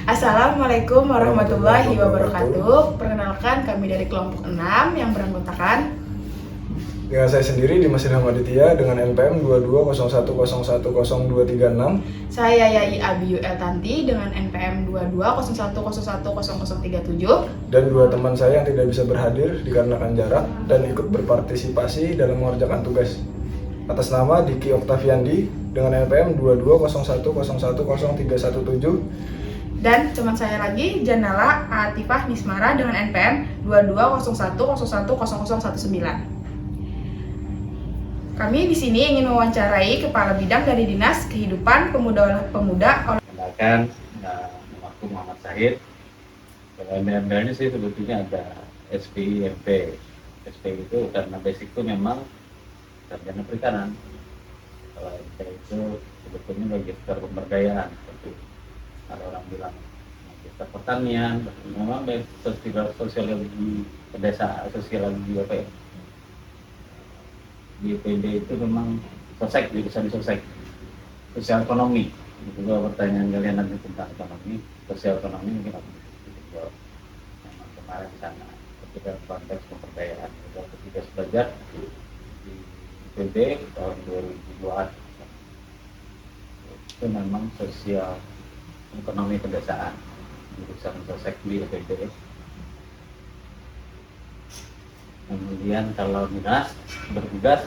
Assalamualaikum warahmatullahi wabarakatuh. Perkenalkan, kami dari kelompok 6 yang beranggotakan Dengan saya sendiri, Dimas Ilham Aditya, dengan NPM 2201010236. saya Yai Abiyu El Tanti dengan NPM 2201010037. Dan dua teman saya yang tidak bisa berhadir dikarenakan jarak dan ikut berpartisipasi dalam mengerjakan tugas. Atas nama Diki Oktaviandi dengan NPM 2201010317. Dan teman saya lagi, Janala Atifah Nismara dengan NPM 2201010019. Kami di sini ingin mewawancarai Kepala Bidang dari Dinas Kehidupan Pemuda Kenalkan, namaku Muhammad Syahid. Kalau embel-embelnya sih sebetulnya ada SPI MP. SPI itu karena basic itu memang sarjana perikanan. Kalau MP itu sebetulnya magister pemberdayaan. Seperti ada orang bilang magister pertanian, memang sosiologi pedesaan, sosiologi apa ya? Di IPB itu memang sosek, jurusan sosek, sosial ekonomi. Itu kalau pertanyaan kalian nanti tentang ekonomi, sosial ekonomi mungkin aku bisa jawab. Memang kemarin di sana ketika konteks pemberdayaan, ketika belajar di IPB tahun 2002 itu memang sosial ekonomi pedesaan, jurusan sosek di IPB. Kemudian kalau dinas bertugas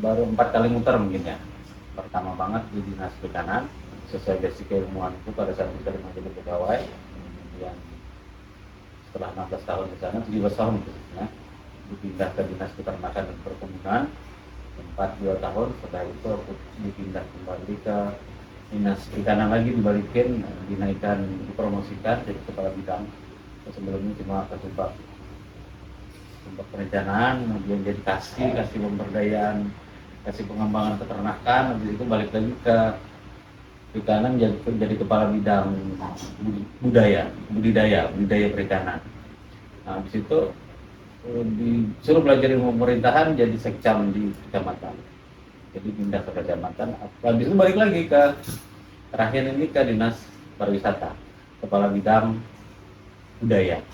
baru 4 kali muter mungkin ya. Pertama banget di dinas perikanan, sesuai basic keilmuan itu pada saat kita menjadi pegawai. Kemudian setelah 16 tahun di sana, 17 tahun khususnya, dipindah ke dinas peternakan dan perkebunan. 2 tahun, setelah itu aku dipindah kembali ke dinas perikanan lagi, dibalikin, dinaikkan, dipromosikan jadi kepala bidang. Sebelumnya cuma kesubat perencanaan, kemudian jadi kasih pemberdayaan, kasih pengembangan peternakan, habis itu balik lagi ke perikanan jadi kepala bidang budidaya perikanan. Nah, habis itu disuruh belajar ilmu pemerintahan jadi sekcam di kecamatan. Jadi pindah ke kecamatan, habis itu balik lagi ke terakhir ini ke dinas pariwisata, kepala bidang kebudayaan.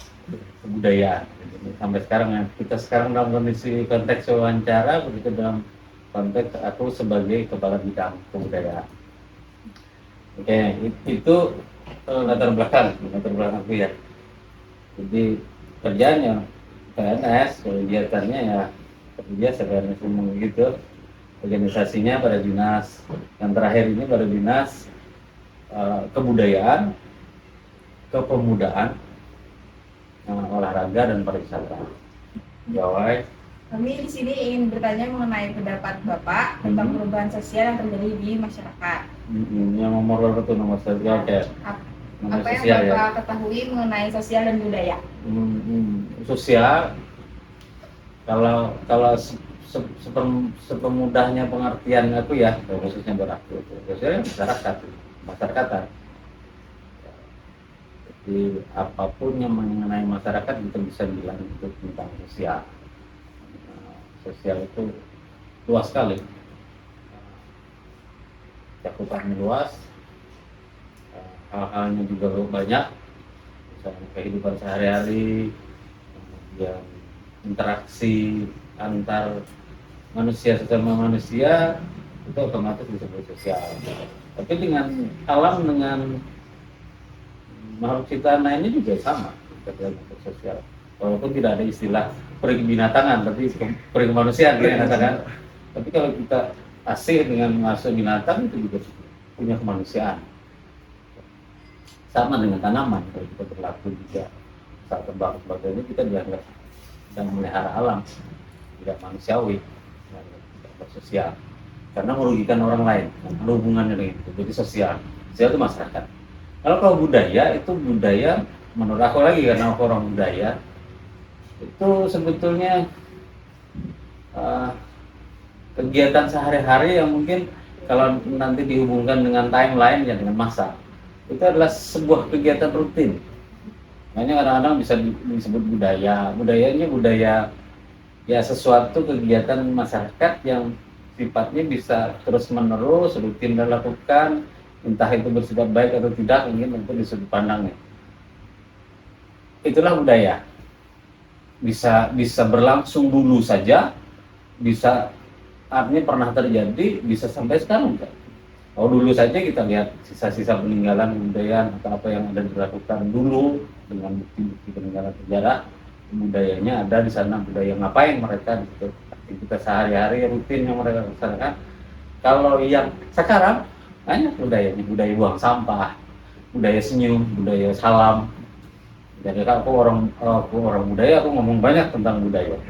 Sampai sekarang ya, kita sekarang dalam kondisi konteks wawancara, begitu dalam konteks aku sebagai kepala bidang kebudayaan. Oke, itu latar belakang aku ya. Jadi kerjanya PNS, kegiatannya ya kerja sebenarnya semua gitu. Organisasinya pada dinas, yang terakhir ini pada dinas kebudayaan, kepemudaan, olahraga dan pariwisata. Jawai. Kami di sini ingin bertanya mengenai pendapat Bapak tentang perubahan sosial yang terjadi di masyarakat. Yang nomor berapa tuh nomor sosial kayak apa yang Bapak ketahui mengenai sosial dan budaya? Sosial, kalau sepemudahnya pengertian aku ya, khususnya buat aku, sosial masyarakat. Jadi apapun yang mengenai masyarakat kita bisa bilang itu tentang sosial. Sosial itu luas sekali, cakupannya luas, hal-halnya juga banyak, misalnya kehidupan sehari-hari, kemudian interaksi antar manusia sesama manusia itu otomatis disebut sosial. Tapi dengan alam, dengan makhluk ciptaan lainnya juga sama terjadi sosial, walaupun tidak ada istilah peri binatangan, tapi peri kemanusiaan kita katakan. Tapi kalau kita asing dengan masuk binatang itu juga punya kemanusiaan, sama dengan tanaman. Kalau kita berlaku juga saat terbang sebagainya, kita dianggap sedang melihara alam, tidak manusiawi, tidak bersosial, karena merugikan orang lain, ada hubungannya dengan itu. Jadi sosial itu masyarakat. Kalau budaya itu, budaya menurut aku lagi, karena aku orang budaya, itu sebetulnya kegiatan sehari-hari yang mungkin kalau nanti dihubungkan dengan timeline ya, dengan masa, itu adalah sebuah kegiatan rutin. Makanya kadang-kadang bisa disebut budayanya budaya ya, sesuatu kegiatan masyarakat yang sifatnya bisa terus menerus rutin dilakukan, entah itu bersifat baik atau tidak, mungkin itu di sudut pandangnya. Itulah budaya. Bisa berlangsung dulu saja, bisa artinya pernah terjadi, bisa sampai sekarang. Oh, dulu saja kita lihat sisa-sisa peninggalan kebudayaan atau apa yang ada dilakukan dulu dengan bukti-bukti peninggalan sejarah, budayanya ada di sana. Budaya ngapain mereka di situ, aktivitas sehari-hari rutin yang mereka laksanakan. Kalau yang sekarang banyak budayanya, budaya buang sampah, budaya senyum, budaya salam. Jadi aku orang budaya, aku ngomong banyak tentang budaya.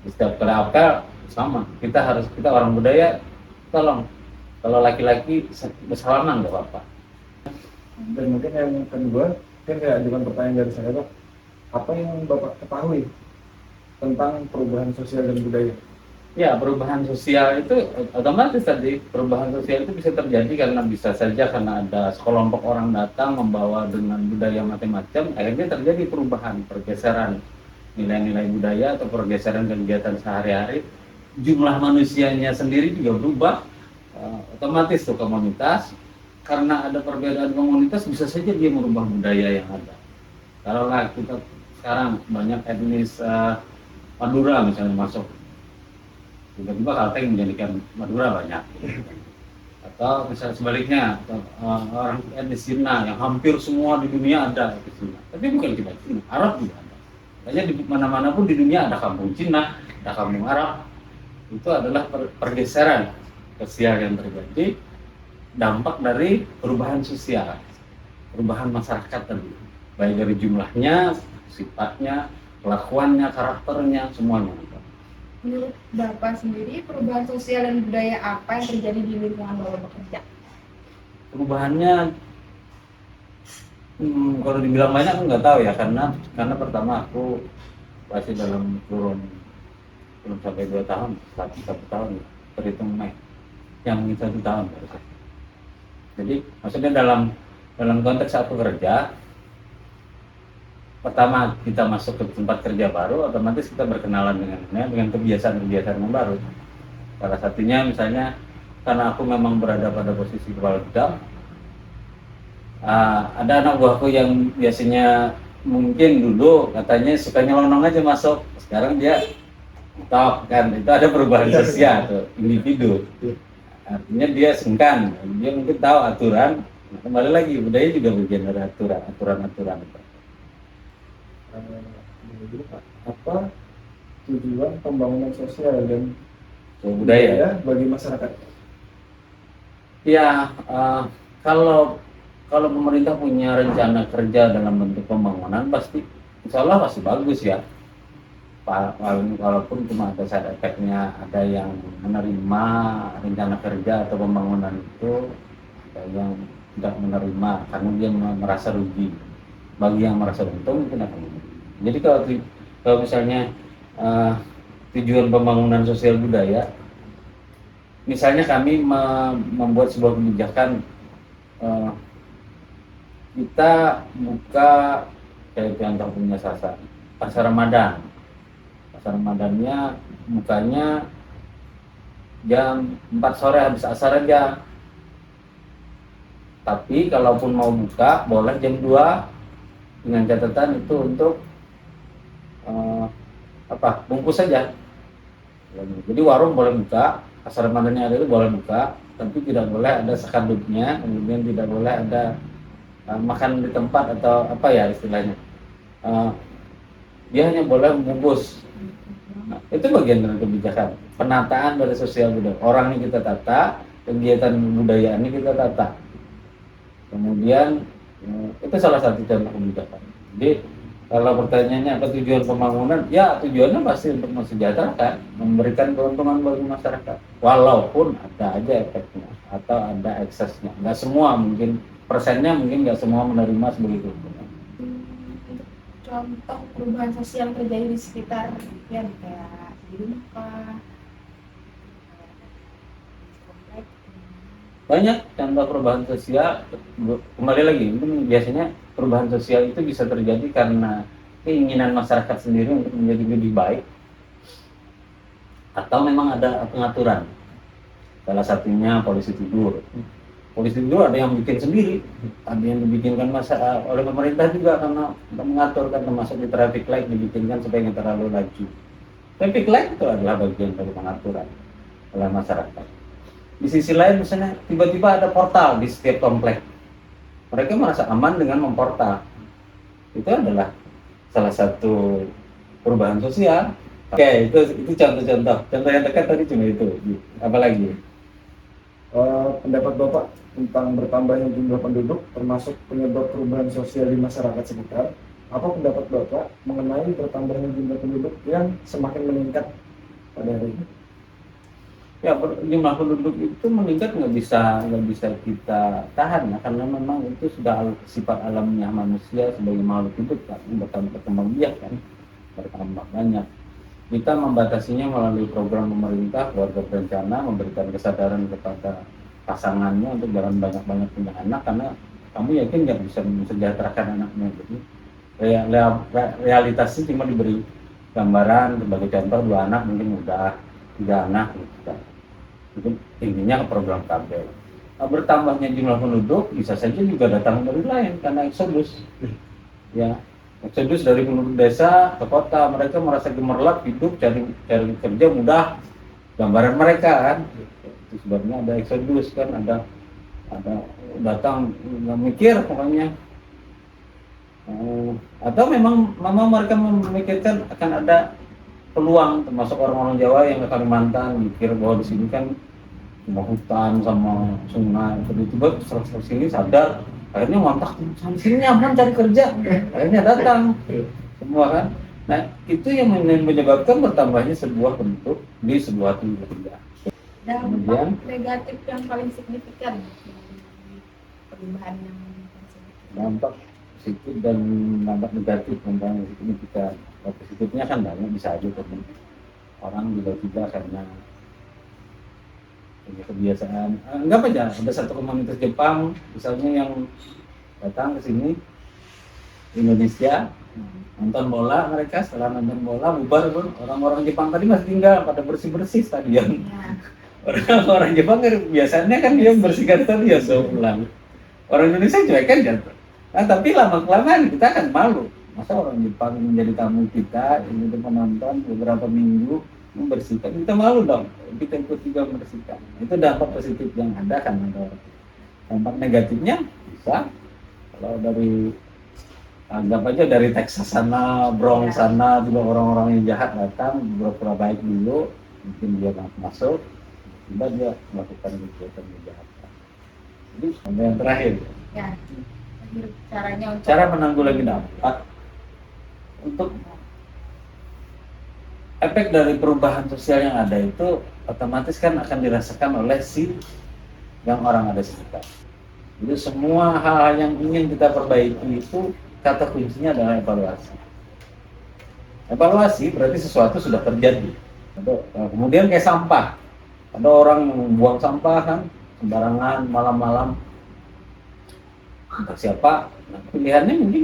Di setiap kali apel sama, kita orang budaya, tolong kalau laki-laki bersalaman nggak apa-apa. Dan mungkin yang kedua, mungkin kayak ajukan pertanyaan dari saya, Pak. Apa yang Bapak ketahui tentang perubahan sosial dan budaya? Ya, perubahan sosial itu otomatis tadi, perubahan sosial itu bisa terjadi karena bisa saja karena ada sekelompok orang datang membawa dengan budaya macam-macam, akhirnya terjadi perubahan, pergeseran nilai-nilai budaya atau pergeseran kegiatan sehari-hari. Jumlah manusianya sendiri juga berubah, otomatis tuh komunitas, karena ada perbedaan komunitas bisa saja dia merubah budaya yang ada. Kalau kita sekarang banyak etnis Madura misalnya masuk, tiba-tiba Kalteng menjadikan Madura banyak, atau misalnya sebaliknya orang etnis Cina yang hampir semua di dunia ada etnis Cina, tapi bukan cuma Cina, Arab juga ada. Makanya di mana-mana pun di dunia ada kampung Cina, ada kampung Arab. Itu adalah pergeseran sosial yang terjadi, dampak dari perubahan sosial, perubahan masyarakat tadi, baik dari jumlahnya, sifatnya, kelakuannya, karakternya, semuanya. Menurut Bapak sendiri, perubahan sosial dan budaya apa yang terjadi di lingkungan Bapak bekerja? Perubahannya, kalau dibilang banyak aku nggak tahu ya, karena pertama aku masih dalam kurun belum sampai 2 tahun, satu tahun, terhitung Mei, yang mungkin 1 tahun. Jadi maksudnya dalam konteks aku kerja, pertama kita masuk ke tempat kerja baru, otomatis kita berkenalan dengan kebiasaan-kebiasaan yang baru. Salah satunya misalnya karena aku memang berada pada posisi kepala bidang, ada anak buahku yang biasanya mungkin dulu katanya suka nyelonong aja masuk, sekarang dia top kan, itu ada perubahan sosial tuh, individu. Artinya dia sengkan, dia mungkin tahu aturan. Kembali lagi, budaya juga bagian dari aturan-aturan. Apa tujuan pembangunan sosial dan budaya bagi masyarakat? Ya, kalau pemerintah punya rencana kerja dalam bentuk pembangunan, pasti insya Allah pasti bagus ya. Walaupun cuma ada side effect-nya, ada yang menerima rencana kerja atau pembangunan itu, ada yang tidak menerima karena dia merasa rugi. Bagi yang merasa untung mungkin akan rugi. Jadi kalau misalnya tujuan pembangunan sosial budaya, misalnya kami membuat sebuah kebijakan, kita buka kayak contoh punya Sasa, pasar Ramadan. Pasar Ramadannya bukanya jam 4 sore habis asar aja. Tapi kalaupun mau buka boleh jam 2 dengan catatan itu untuk bungkus saja. Jadi warung boleh buka, pasar Ramadannya ada itu boleh buka, tapi tidak boleh ada sekandungnya, kemudian tidak boleh ada makan di tempat atau apa ya istilahnya. Dia hanya boleh membungkus. Nah, itu bagian dari kebijakan penataan dari sosial budaya. Orang ini kita tata, kegiatan budaya ini kita tata. Kemudian itu salah satu contoh kebijakan. Jadi kalau pertanyaannya apa tujuan pembangunan? Ya tujuannya pasti untuk mensejahterakan, memberikan keuntungan bagi masyarakat. Walaupun ada aja efeknya atau ada eksesnya. Nggak semua mungkin, persennya mungkin nggak semua menerima sebegitu. Contoh perubahan sosial yang terjadi di sekitar ya kayak di rumah, komplek. Banyak contoh perubahan sosial. Kembali lagi, biasanya perubahan sosial itu bisa terjadi karena keinginan masyarakat sendiri untuk menjadi lebih baik, atau memang ada pengaturan. Salah satunya polisi tidur. polisi itu ada yang bikin sendiri, ada yang dibikinkan oleh pemerintah juga karena untuk mengatur kan, termasuk di traffic light dibikinkan supaya nggak terlalu laju. Traffic light itu adalah bagian dari pengaturan oleh masyarakat. Di sisi lain misalnya tiba-tiba ada portal di setiap komplek, mereka merasa aman dengan memportal. Itu adalah salah satu perubahan sosial. Oke, itu contoh-contoh. Contoh yang dekat tadi cuma itu. Apalagi? Pendapat Bapak tentang bertambahnya jumlah penduduk termasuk penyebab perubahan sosial di masyarakat sekitar. Apa pendapat Bapak mengenai bertambahnya jumlah penduduk yang semakin meningkat pada hari ini? Ya, jumlah penduduk itu meningkat nggak bisa kita tahan ya, karena memang itu sudah sifat alamnya manusia sebagai makhluk hidup kan, berkembang biak kan, bertambah banyak. Kita membatasinya melalui program pemerintah keluarga berencana, memberikan kesadaran kepada pasangannya untuk jangan banyak-banyak punya anak, karena kamu yakin nggak bisa mensejahterakan anaknya. Jadi realitasnya cuma diberi gambaran sebagai contoh 2 anak mungkin udah 3 anak gitu. Itu intinya ke program KB. Nah, bertambahnya jumlah penduduk bisa saja juga datang dari lain karena eksodus. Ya, eksodus dari penduduk desa ke kota, mereka merasa gemerlap hidup, cari kerja mudah. Gambaran mereka kan. Itu sebabnya ada eksodus kan, ada datang nggak mikir pokoknya. Atau memang mereka memikirkan akan ada peluang, termasuk orang-orang Jawa yang ke Kalimantan mikir bahwa di sini kan cuma hutan sama sungai, tiba-tiba serak sini sadar, akhirnya mantap di sini nyaman cari kerja, akhirnya datang semua kan. Nah itu yang menyebabkan bertambahnya sebuah bentuk di sebuah tempat kerja. Dampak negatif yang paling signifikan dari perubahan yang Dampak positif dan dampak negatif tentang ini kita. Positifnya kan banyak, bisa aja teman orang tiba-tiba karena punya kebiasaan enggak aja, ada satu komunitas Jepang misalnya yang datang ke sini Indonesia nonton bola, mereka setelah nonton bola bubar pun orang-orang Jepang tadi masih tinggal pada bersih-bersih stadion. Orang Jepang biasanya kan dia membersihkan stadion pulang, orang Indonesia cuek kan jatuh. Nah tapi lama-kelamaan kita akan malu. Masa orang Jepang menjadi tamu kita, ini menonton beberapa minggu membersihkan, kita malu dong, kita ikut juga membersihkan. Itu dampak positif yang ada kan. Dampak negatifnya bisa, kalau dari anggap aja dari Texas sana, Bronx sana, juga orang-orang yang jahat datang, berpura baik dulu, mungkin dia masuk, tiba dia melakukan kegiatan kejahatan. Jadi sampai yang terakhir. ya caranya untuk Cara menanggulangi dampak. Untuk efek dari perubahan sosial yang ada itu otomatis kan akan dirasakan oleh si yang orang ada sekitar. Jadi semua hal yang ingin kita perbaiki itu kata kuncinya adalah evaluasi. Evaluasi berarti sesuatu sudah terjadi. Kemudian kayak sampah, ada orang membuang sampah kan sembarangan malam-malam, entah siapa. Nah, pilihannya mungkin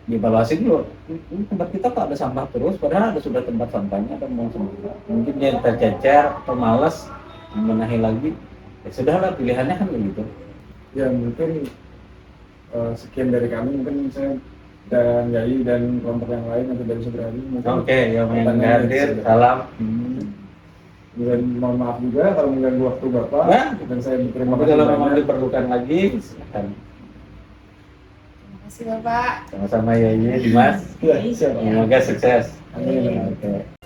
dievaluasi dulu. Ini tempat kita kok ada sampah terus, padahal ada sudah tempat sampahnya, ada mau sampah. Mungkin dia tercecer atau malas membenahi lagi. Ya sudahlah, pilihannya kan begitu. Ya mungkin sekian dari kami, mungkin saya dan Yai dan kelompok yang lain atau dari saudara mungkin. Oke, yang pertanyaan hadir, dari salam. Dan mohon maaf juga kalau mengganggu waktu Bapak. Ya. Dan saya berterima Tapi kasih kalau memang banyak. diperlukan lagi, silakan. terima kasih Bapak. Sama-sama ya, Dimas. Ya, siap. Semoga sukses. Amin. Oke.